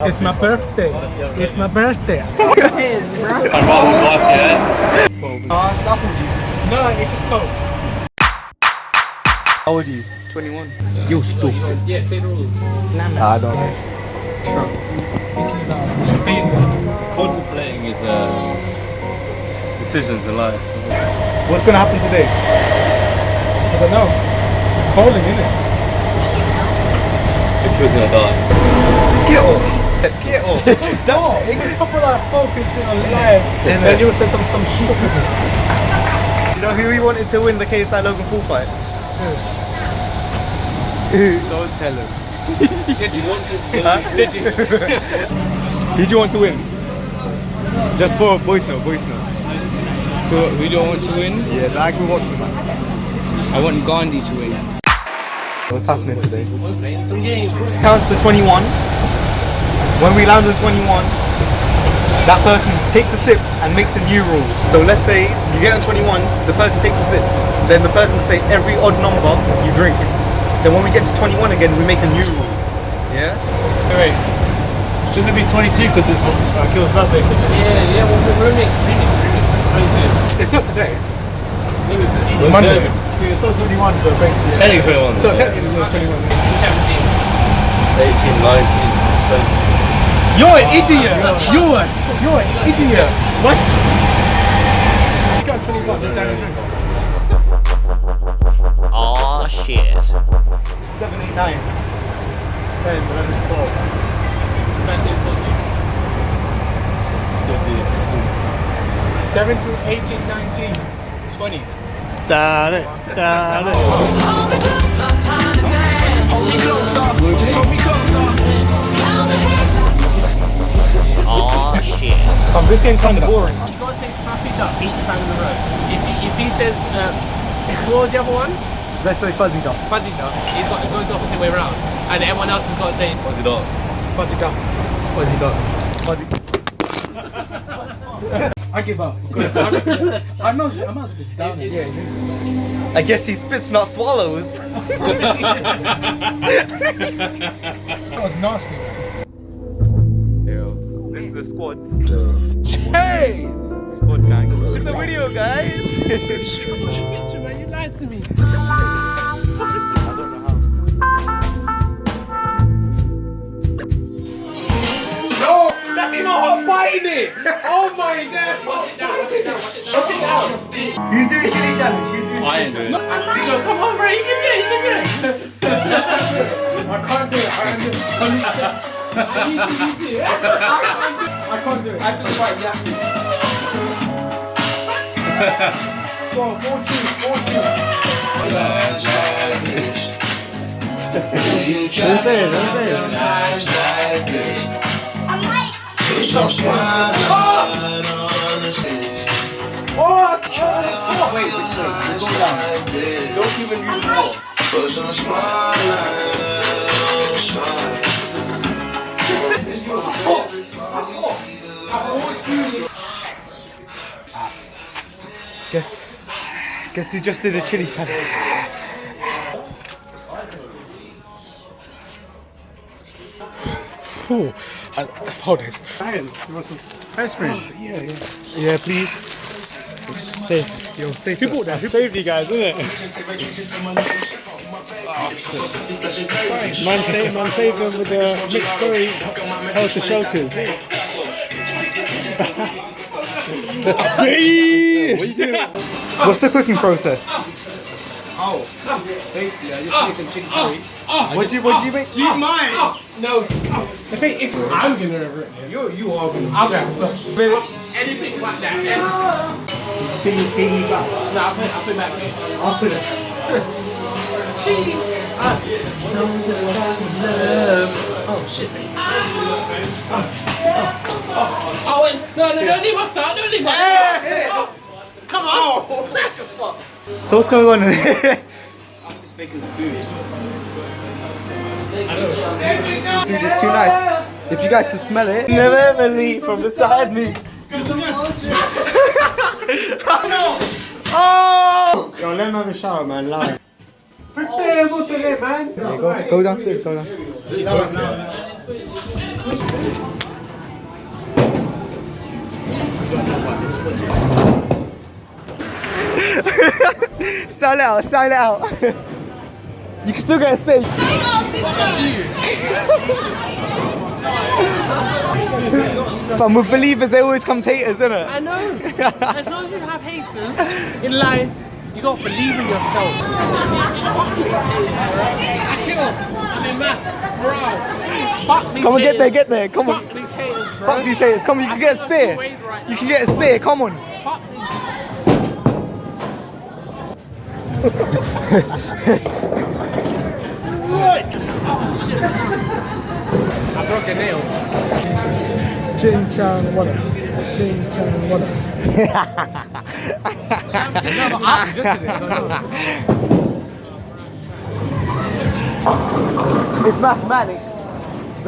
It's my birthday. It's my birthday. I'd rather watch it. It's apple juice. No, it's just Coke. How old are you? 21. You stupid. Yeah, state the rules. I don't. Contemplating is decisions in life. What's gonna happen today? I don't know. Bowling, innit? The kid's gonna die. Get off! Get off! So dark. People are focusing on life. And then you say some stupidness. You know who we wanted to win the KSI Logan Paul fight? Don't tell him. Did you want to? Huh? Did you? Who do you want to win? Just for a voice note. Who do I want to win? Yeah, the actual boxing man. I want Gandhi to win. What's happening today? Playing some games. Count to 21. When we land on 21, that person takes a sip and makes a new rule. So let's say you get on 21, the person takes a sip. Then the person can say every odd number you drink. Then when we get to 21 again, we make a new rule. Yeah? Wait. Shouldn't it be 22 because it's Akil's birthday? Yeah, well, we're extreme. 22. It's not today. It's Monday. So you're still 21, so basically. Technically 21. So technically you're 21. 18, 19, 20. You're an idiot! You're an idiot! What? You got 21, just down and drink. Aw, shit. 7, 8, 9. 10, 11, 12. 19, 14. 7 to 18, 19, 20. Got it. Aw, shit. This game's kind of boring. You gotta say fluffy duck each time in a row. If he says, what was the other one? Let's say fuzzy duck. Fuzzy duck. It goes the opposite way around. And everyone else has got to say What's it on? fuzzy duck. Fuzzy duck. Fuzzy. I give up. Because I'm not down it. Yeah. I guess he spits, not swallows. That was nasty, man. This is the squad. Chase! Squad gang. It's a video, guys. You lied to me. I don't know how. No! That's even hot biting it! Oh my god! Watch it down. Who's doing chili challenge? I ain't doing it. Come on, bro, you can do it. I can't do it. I need to. I can't do it. I have to fight Yappy. Go on, more tunes. Don't say it. Wait, this way. Go down. Don't even use the wall. Guess he just did a chili challenge. Oh, hold this. You want some ice cream? Yeah, please. Safe. Yo, safe. Who bought that? Safety guys, isn't it? Man saved them with the mixed curry held to shulkers. What are you doing? What's the cooking process? Oh, basically, I just made some chicken curry. What'd you make? Do you mind? No. If I'm gonna have it. You are gonna. I'll get some. Minute. Anything like that. Piggy back. No, I'll put it back here. I'll put it. Cheese. Oh shit. Oh wait, no, don't leave us out. Don't leave us out. Come on. What the fuck? So what's going on in here? I'm just making some food. Food is too nice. If you guys could smell it, never ever leave from beside me. Oh! Yo, let him have a shower, man. Loud. Go downstairs. Style it out, style it out. You can still get a space. But with believers, there always comes haters, innit? I know. As long as you have haters in life, you gotta believe in yourself. Akil, I'm in math, bro. Fuck these Come on, haters. get there, come on. Fuck these haters, bro. Fuck these haters, come on, you can get a spear. You can get a spear, come on. Fuck these. What? Oh shit. I broke a nail. Ching chang wada. Ching chang wada. Never asked you just today, so It's mathematics.